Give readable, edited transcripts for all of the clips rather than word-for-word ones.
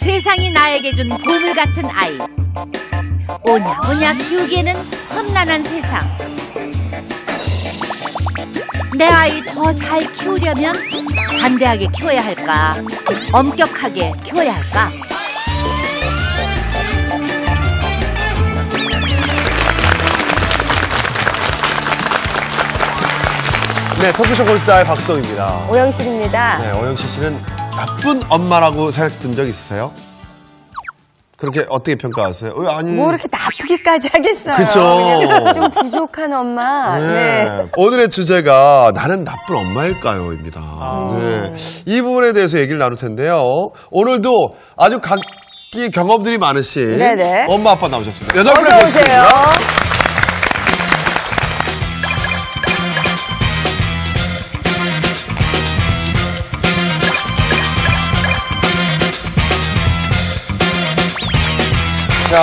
세상이 나에게 준 보물 같은 아이. 오냐오냐 키우기에는 험난한 세상. 내 아이 더 잘 키우려면 관대하게 키워야 할까? 엄격하게 키워야 할까? 네, 토크쇼 골스타의 박성입니다. 오영실입니다. 네, 오영실 씨는 나쁜 엄마라고 생각된 적 있으세요? 그렇게 어떻게 평가하세요? 아니. 뭐 이렇게 나쁘기까지 하겠어요. 그쵸. 좀 부족한 엄마. 네. 네. 오늘의 주제가 나는 나쁜 엄마일까요?입니다. 네. 이 부분에 대해서 얘기를 나눌 텐데요. 오늘도 아주 각기 경험들이 많으신 네네. 엄마 아빠 나오셨습니다. 여덟 분의 어서 오세요. 자,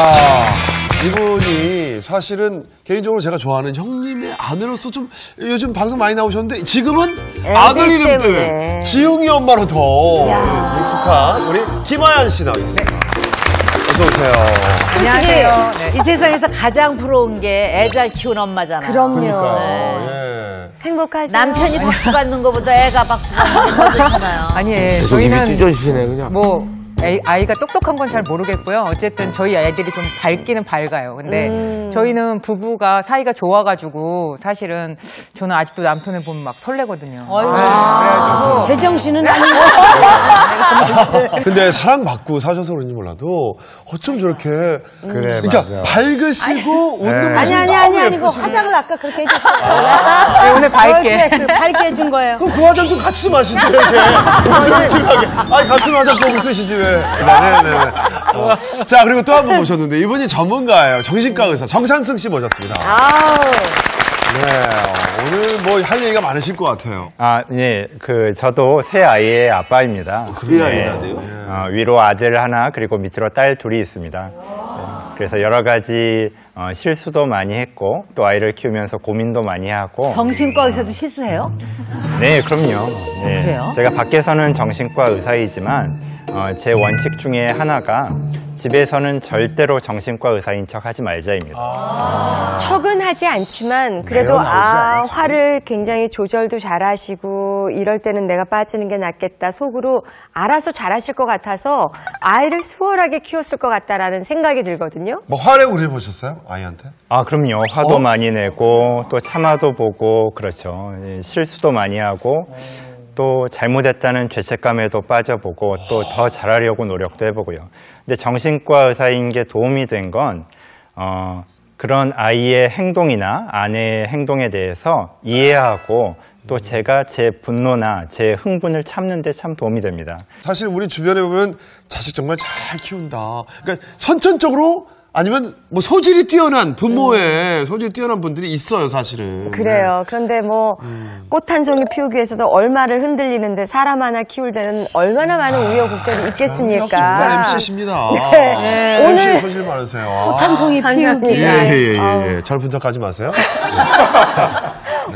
이분이 사실은 개인적으로 제가 좋아하는 형님의 아내로서 좀 요즘 방송 많이 나오셨는데 지금은 아들 이름 때문에 지웅이 엄마로 더 익숙한 우리 김하연 씨 나오셨습니다. 어서 오세요. 안녕하세요. 네. 이 세상에서 가장 부러운 게 애 잘 키운 엄마잖아요. 그럼요. 그러니까요. 네. 예. 행복하세요. 남편이 박수 받는 것보다 애가 박수 받는 게 더 좋잖아요. 아니에요. 저희는 찢어지시네 그냥. 뭐 아이가 똑똑한 건 잘 모르겠고요. 어쨌든 저희 아이들이 좀 밝기는 밝아요. 근데 저희는 부부가 사이가 좋아가지고 사실은 저는 아직도 남편을 보면 막 설레거든요. 그래가지고 제정신은 아니고. 근데 사랑받고 사셔서 그런지 몰라도 어쩜 저렇게 그래, 그러니까 맞아. 밝으시고 웃는 모습이 아니고 화장을 아까 그렇게 해줬어요. 네, 오늘 밝게. 밝게 해준 거예요. 그럼 그 화장 좀 같이 좀 마시지 왜 이렇게 우스갯하게 아니 같은 화장법을 쓰시지 왜. 네네네. 자, 그리고 또 한 분 모셨는데 이분이 전문가예요. 정신과 의사 정찬승 씨 모셨습니다. 네, 오늘 뭐 할 얘기가 많으실 것 같아요. 예, 저도 세 아이의 아빠입니다. 세 아이라고요? 위로 아들 하나, 그리고 밑으로 딸 둘이 있습니다. 네, 그래서 여러 가지 실수도 많이 했고, 또 아이를 키우면서 고민도 많이 하고. 정신과 의사도 실수해요? 네, 그럼요. 네. 그래요? 제가 밖에서는 정신과 의사이지만, 제 원칙 중에 하나가 집에서는 절대로 정신과 의사인 척 하지 말자입니다. 척은 하지 않지만 그래도 화를 굉장히 조절도 잘하시고 이럴 때는 내가 빠지는 게 낫겠다 속으로 알아서 잘하실 것 같아서 아이를 수월하게 키웠을 것 같다라는 생각이 들거든요. 뭐 화를 우려보셨어요? 아이한테? 그럼요. 화도 많이 내고 또 참아도 보고 그렇죠. 예, 실수도 많이 하고 또 잘못했다는 죄책감에도 빠져보고 또 더 잘하려고 노력도 해보고요. 근데 정신과 의사인 게 도움이 된 건 그런 아이의 행동이나 아내의 행동에 대해서 이해하고 또 제가 제 분노나 제 흥분을 참는 데 참 도움이 됩니다. 사실 우리 주변에 보면 자식 정말 잘 키운다. 그러니까 선천적으로 아니면 뭐 소질이 뛰어난 부모의 소질이 뛰어난 분들이 있어요, 사실은. 그래요. 그런데 뭐 꽃 한 송이 피우기 위해서도 얼마를 흔들리는데 사람 하나 키울 때는 얼마나 많은 우여곡절이 있겠습니까? 정말 MC십니다. 네. 오늘 소질 많으세요. 꽃 한 송이 피웁니다. 예. 절 분석하지 마세요.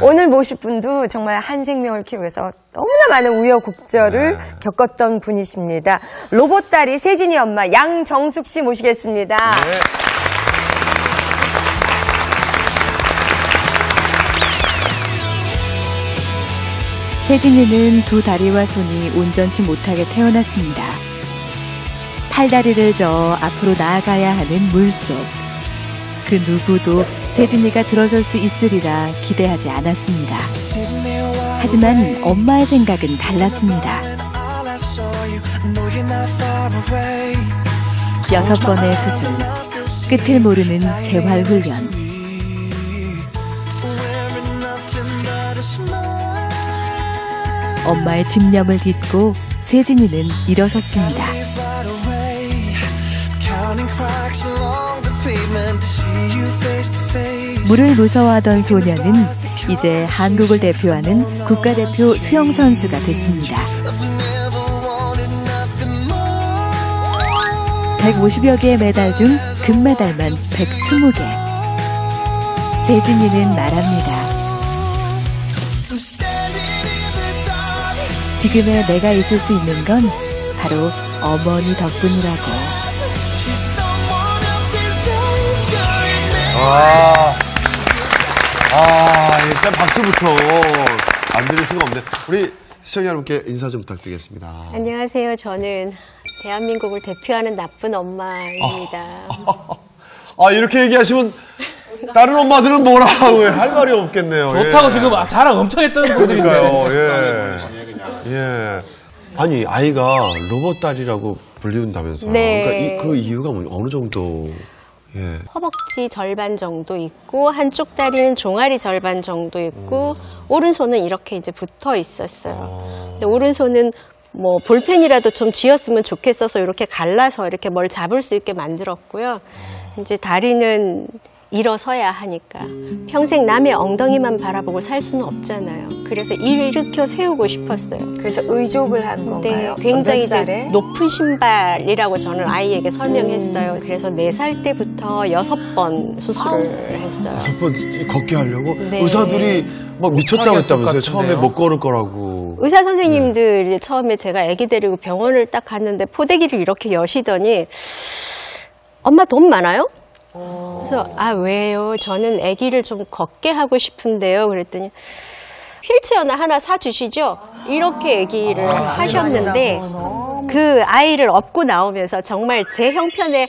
오늘 모실 분도 정말 한 생명을 키우기 위해서 너무나 많은 우여곡절을 겪었던 분이십니다. 로봇딸이 세진이 엄마 양정숙 씨 모시겠습니다. 네. 세진이는 두 다리와 손이 온전치 못하게 태어났습니다. 팔다리를 저어 앞으로 나아가야 하는 물속. 그 누구도 세진이가 들어설 수 있으리라 기대하지 않았습니다. 하지만 엄마의 생각은 달랐습니다. 6번의 수술, 끝을 모르는 재활훈련. 엄마의 집념을 딛고 세진이는 일어섰습니다. 물을 무서워하던 소녀는 이제 한국을 대표하는 국가대표 수영선수가 됐습니다. 150여 개의 메달 중 금메달만 120개. 세진이는 말합니다. 지금의 내가 있을 수 있는 건 바로 어머니 덕분이라고. 일단 박수부터 안 드릴 수가 없네. 우리 시청자 여러분께 인사 좀 부탁드리겠습니다. 안녕하세요. 저는 대한민국을 대표하는 나쁜 엄마입니다. 이렇게 얘기하시면 다른 엄마들은 뭐라 할 말이 없겠네요. 좋다고 지금 자랑 엄청 했던 분들인데. 그러니까요. 예. 아니, 아이가 로봇 딸이라고 불리운다면서요. 네. 그러니까 그 이유가 어느 정도? 예. 허벅지 절반 정도 있고 한쪽 다리는 종아리 절반 정도 있고 오른손은 이렇게 이제 붙어 있었어요. 근데 오른손은 뭐 볼펜이라도 좀 쥐었으면 좋겠어서 이렇게 갈라서 이렇게 뭘 잡을 수 있게 만들었고요. 이제 다리는 일어서야 하니까 평생 남의 엉덩이만 바라보고 살 수는 없잖아요. 그래서 일으켜 세우고 싶었어요. 그래서 의족을 한 건가요? 네, 굉장히 이제 높은 신발이라고 저는 아이에게 설명했어요. 그래서 4살 때부터 6번 수술을 했어요. 6번 걷게 하려고? 네. 의사들이 막 미쳤다고 했다면서요. 처음에 못 걸을 거라고. 의사 선생님들 이제 처음에 제가 아기 데리고 병원을 딱 갔는데 포대기를 이렇게 여시더니 엄마 돈 많아요? 그래서 왜요? 저는 아기를 좀 걷게 하고 싶은데요. 그랬더니 휠체어나 하나 사주시죠? 이렇게 얘기를 하셨는데 그 아이를 업고 나오면서 정말 제 형편에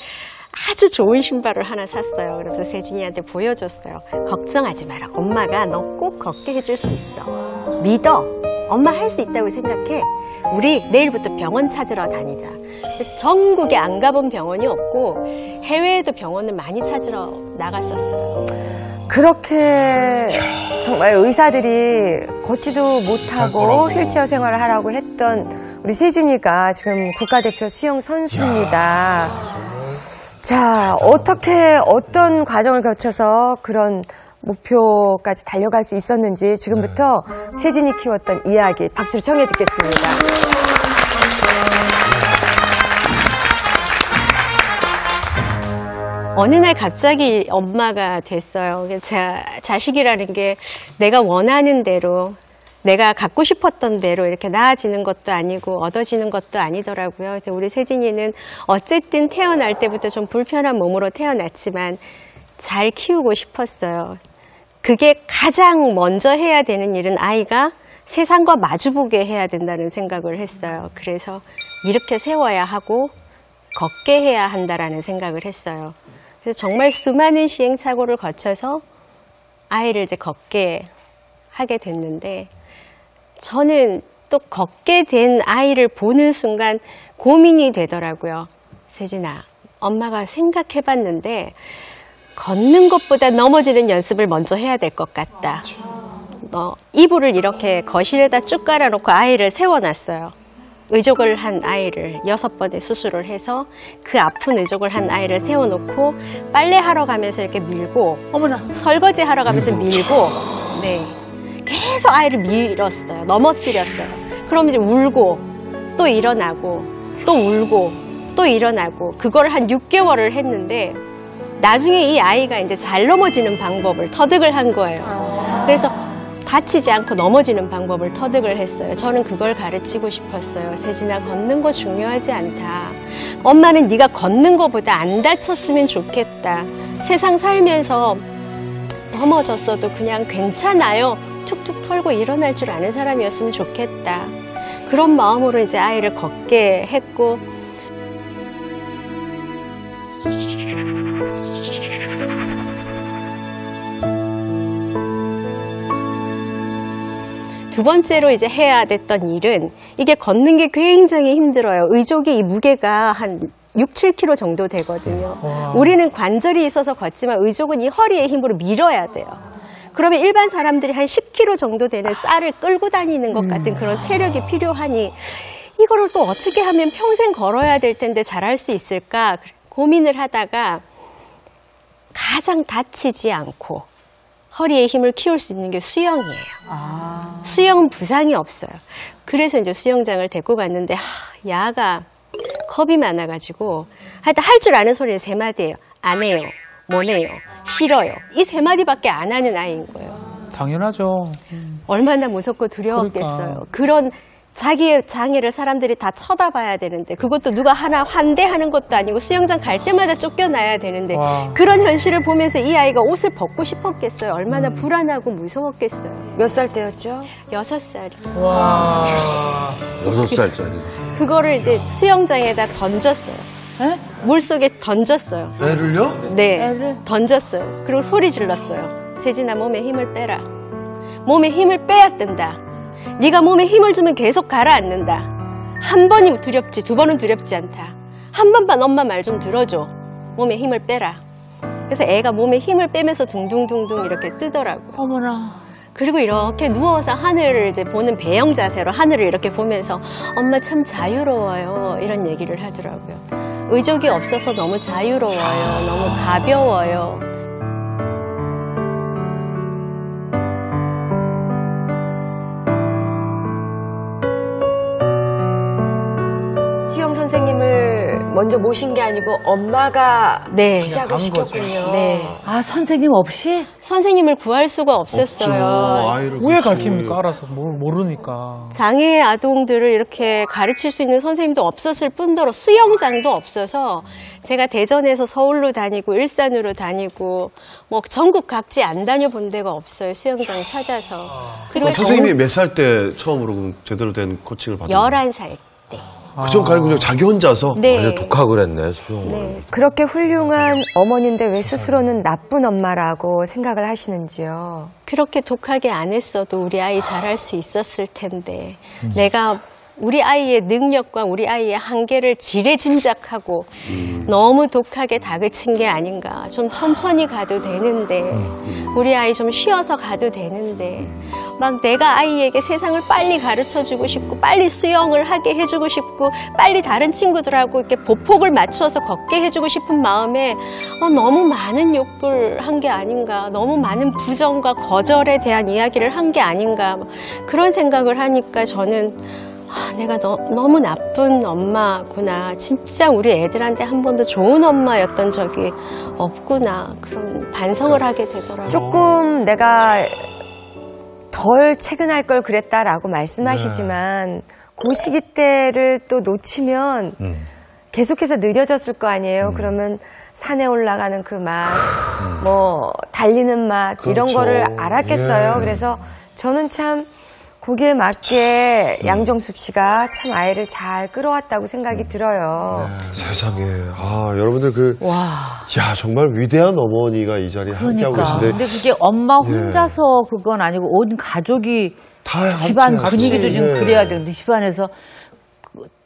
아주 좋은 신발을 하나 샀어요. 그래서 세진이한테 보여줬어요. 걱정하지 마라. 엄마가 너 꼭 걷게 해줄 수 있어. 믿어. 엄마 할 수 있다고 생각해. 우리 내일부터 병원 찾으러 다니자. 전국에 안 가본 병원이 없고 해외에도 병원을 많이 찾으러 나갔었어요. 그렇게 정말 의사들이 걷지도 못하고 휠체어 생활을 하라고 했던 우리 세진이가 지금 국가대표 수영 선수입니다. 자, 어떤 과정을 거쳐서 그런 목표까지 달려갈 수 있었는지 지금부터 세진이 키웠던 이야기 박수로 청해 듣겠습니다. 어느 날 갑자기 엄마가 됐어요. 자식이라는 게 내가 원하는 대로, 내가 갖고 싶었던 대로 이렇게 나아지는 것도 아니고 얻어지는 것도 아니더라고요. 우리 세진이는 어쨌든 태어날 때부터 좀 불편한 몸으로 태어났지만 잘 키우고 싶었어요. 그게 가장 먼저 해야 되는 일은 아이가 세상과 마주보게 해야 된다는 생각을 했어요. 그래서 이렇게 세워야 하고 걷게 해야 한다라는 생각을 했어요. 그래서 정말 수많은 시행착오를 거쳐서 아이를 이제 걷게 하게 됐는데 저는 또 걷게 된 아이를 보는 순간 고민이 되더라고요. 세진아, 엄마가 생각해봤는데 걷는 것보다 넘어지는 연습을 먼저 해야 될 것 같다. 이불을 이렇게 거실에다 쭉 깔아놓고 아이를 세워놨어요. 의족을 한 아이를 6번의 수술을 해서 그 아픈 의족을 한 아이를 세워놓고 빨래하러 가면서 이렇게 밀고 설거지 하러 가면서 밀고 네, 계속 아이를 밀었어요. 넘어뜨렸어요. 그럼 이제 울고 또 일어나고 또 울고 또 일어나고 그걸 한 6개월을 했는데 나중에 이 아이가 이제 잘 넘어지는 방법을 터득을 한 거예요. 그래서 다치지 않고 넘어지는 방법을 터득을 했어요. 저는 그걸 가르치고 싶었어요. 세진아, 걷는 거 중요하지 않다. 엄마는 네가 걷는 거보다 안 다쳤으면 좋겠다. 세상 살면서 넘어졌어도 그냥 괜찮아요. 툭툭 털고 일어날 줄 아는 사람이었으면 좋겠다. 그런 마음으로 이제 아이를 걷게 했고 두 번째로 이제 해야 됐던 일은 이게 걷는 게 굉장히 힘들어요. 의족이 이 무게가 한 6, 7kg 정도 되거든요. 우리는 관절이 있어서 걷지만 의족은 이 허리의 힘으로 밀어야 돼요. 그러면 일반 사람들이 한 10kg 정도 되는 쌀을 끌고 다니는 것 같은 그런 체력이 필요하니 이거를 또 어떻게 하면 평생 걸어야 될 텐데 잘할 수 있을까 고민을 하다가 가장 다치지 않고 허리의 힘을 키울 수 있는 게 수영이에요. 수영은 부상이 없어요. 그래서 이제 수영장을 데리고 갔는데 야가 겁이 많아가지고 하여튼 할 줄 아는 소리는 3마디예요. 안 해요. 못 해요. 싫어요. 이 3마디밖에 안 하는 아이인 거예요. 당연하죠. 얼마나 무섭고 두려웠겠어요. 그런 자기의 장애를 사람들이 다 쳐다봐야 되는데 그것도 누가 하나 환대하는 것도 아니고 수영장 갈 때마다 쫓겨나야 되는데 그런 현실을 보면서 이 아이가 옷을 벗고 싶었겠어요. 얼마나 불안하고 무서웠겠어요. 몇 살 때였죠? 6살이요. 와. 6살짜리. 그거를 이제 수영장에다 던졌어요. 물속에 던졌어요. 애를요? 네, 던졌어요. 그리고 소리 질렀어요. 세진아, 몸에 힘을 빼라. 몸에 힘을 빼야 뜬다. 네가 몸에 힘을 주면 계속 가라앉는다. 한 번이 두렵지, 두 번은 두렵지 않다. 한 번만 엄마 말 좀 들어줘. 몸에 힘을 빼라. 그래서 애가 몸에 힘을 빼면서 둥둥둥둥 이렇게 뜨더라고요. 어머나. 그리고 이렇게 누워서 하늘을 이제 보는 배영 자세로 하늘을 이렇게 보면서 엄마 참 자유로워요. 이런 얘기를 하더라고요. 의족이 없어서 너무 자유로워요. 너무 가벼워요. 수영 선생님을 먼저 모신 게 아니고 엄마가 네. 시작을 시켰군요. 네. 아, 선생님 없이? 선생님을 구할 수가 없었어요. 아이를 왜 그렇게 가르칩니까? 알아서 모르니까. 장애 아동들을 이렇게 가르칠 수 있는 선생님도 없었을 뿐더러 수영장도 없어서 제가 대전에서 서울로 다니고 일산으로 다니고 뭐 전국 각지 안 다녀본 데가 없어요. 수영장 찾아서. 그리고 선생님이 몇 살 때 처음으로 그럼 제대로 된 코칭을 받은 거예요? 11살 때. 그 전까지 그냥 자기 혼자서? 네. 완전 독학을 했네, 수영을. 네. 그렇게 훌륭한 어머니인데 왜 스스로는 나쁜 엄마라고 생각을 하시는지요? 그렇게 독하게 안 했어도 우리 아이 잘할 수 있었을 텐데 내가 우리 아이의 능력과 우리 아이의 한계를 지레짐작하고 너무 독하게 다그친 게 아닌가. 좀 천천히 가도 되는데 우리 아이 좀 쉬어서 가도 되는데 막 내가 아이에게 세상을 빨리 가르쳐주고 싶고 빨리 수영을 하게 해주고 싶고 빨리 다른 친구들하고 이렇게 보폭을 맞추어서 걷게 해주고 싶은 마음에 너무 많은 욕을 한 게 아닌가. 너무 많은 부정과 거절에 대한 이야기를 한 게 아닌가. 그런 생각을 하니까 저는 내가 너무 나쁜 엄마구나. 진짜 우리 애들한테 한 번도 좋은 엄마였던 적이 없구나. 그런 반성을 하게 되더라고요. 조금 내가 덜 체근할 걸 그랬다라고 말씀하시지만 그 시기 때를 또 놓치면 계속해서 느려졌을 거 아니에요. 그러면 산에 올라가는 그 맛, 뭐 달리는 맛 이런 그렇죠. 거를 알았겠어요. 예. 그래서 저는 참 거기에 맞게 양정숙 씨가 참 아이를 잘 끌어왔다고 생각이 들어요. 세상에. 여러분들 야, 정말 위대한 어머니가 이 자리에 함께하고 계신데. 근데 그게 엄마 혼자서 그건 아니고 온 가족이 다 집안 함께 분위기도 같이, 좀 예. 그래야 되는데 집안에서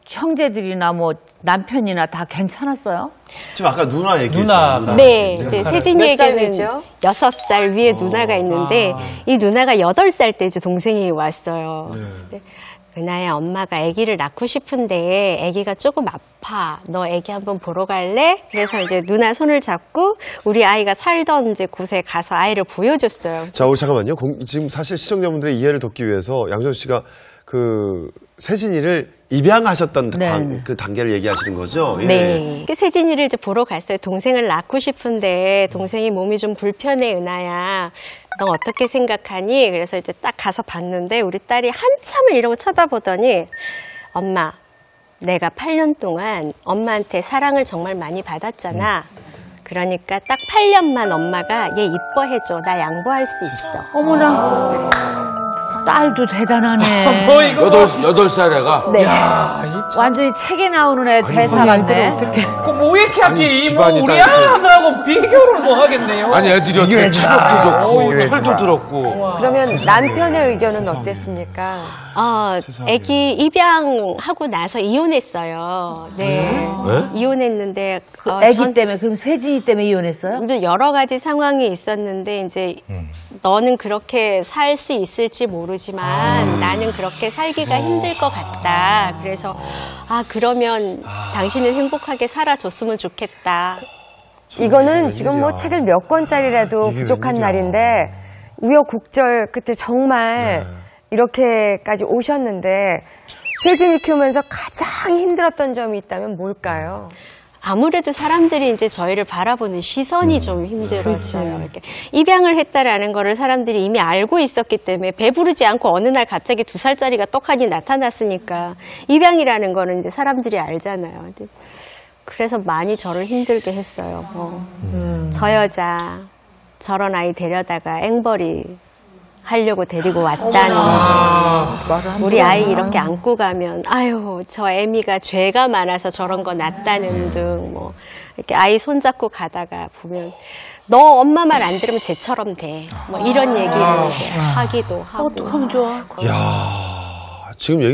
형제들이나 뭐 남편이나 다 괜찮았어요? 지금 아까 누나 얘기했죠. 누나가. 네, 이제 몇 세진이에게는 살이죠? 6살 위에 누나가 있는데 이 누나가 8살 때 이제 동생이 왔어요. 네. 은하야, 엄마가 아기를 낳고 싶은데 아기가 조금 아파. 너 아기 한번 보러 갈래? 그래서 이제 누나 손을 잡고 우리 아이가 살던 이제 곳에 가서 아이를 보여줬어요. 자, 우리 잠깐만요. 지금 사실 시청자분들의 이해를 돕기 위해서 양정 씨가 그 세진이를 입양하셨던 그 단계를 얘기하시는 거죠? 예. 네. 세진이를 이제 보러 갔어요. 동생을 낳고 싶은데 동생이 몸이 좀 불편해, 은하야. 너 어떻게 생각하니? 그래서 이제 딱 가서 봤는데 우리 딸이 한참을 이러고 쳐다보더니 엄마, 내가 8년 동안 엄마한테 사랑을 정말 많이 받았잖아. 그러니까 딱 8년만 엄마가 얘 이뻐해줘. 나 양보할 수 있어. 어머나. 딸도 대단하네. 뭐 이거. 8살 애가? 네. 완전히 책에 나오는 애 대사 같네. 뭐 이렇게 하기 뭐 집안이 우리 다 아들하고 비교를 뭐 하겠네요. 아니, 애들이 어떻게 체력도 좋고, 철도 들었고. 그러면 남편의 의견은 어땠습니까? 애기 입양하고 나서 이혼했어요. 네. 이혼했는데 애기 때문에 그럼 세진이 때문에 이혼했어요? 여러 가지 상황이 있었는데 이제 너는 그렇게 살 수 있을지 모르지만 나는 그렇게 살기가 힘들 것 같다. 그래서 그러면 당신은 행복하게 살아줬으면 좋겠다. 이거는 지금 뭐 책을 몇 권짜리라도 부족한 날인데 우여곡절 끝에 정말 이렇게까지 오셨는데 세진이 키우면서 가장 힘들었던 점이 있다면 뭘까요? 아무래도 사람들이 이제 저희를 바라보는 시선이 좀 힘들었어요. 이렇게 입양을 했다라는 거를 사람들이 이미 알고 있었기 때문에 배부르지 않고 어느 날 갑자기 2살짜리가 떡하니 나타났으니까 입양이라는 거는 이제 사람들이 알잖아요. 그래서 많이 저를 힘들게 했어요. 뭐 저 여자 저런 아이 데려다가 앵벌이 하려고 데리고 왔다는 우리 아이 이렇게 안고 가면 아유 저 애미가 죄가 많아서 저런 거 낳았다는 등 뭐 이렇게 아이 손잡고 가다가 보면 너 엄마 말 안 들으면 쟤처럼 돼 뭐 이런 얘기를 이제 하기도 하고. 야, 지금 얘기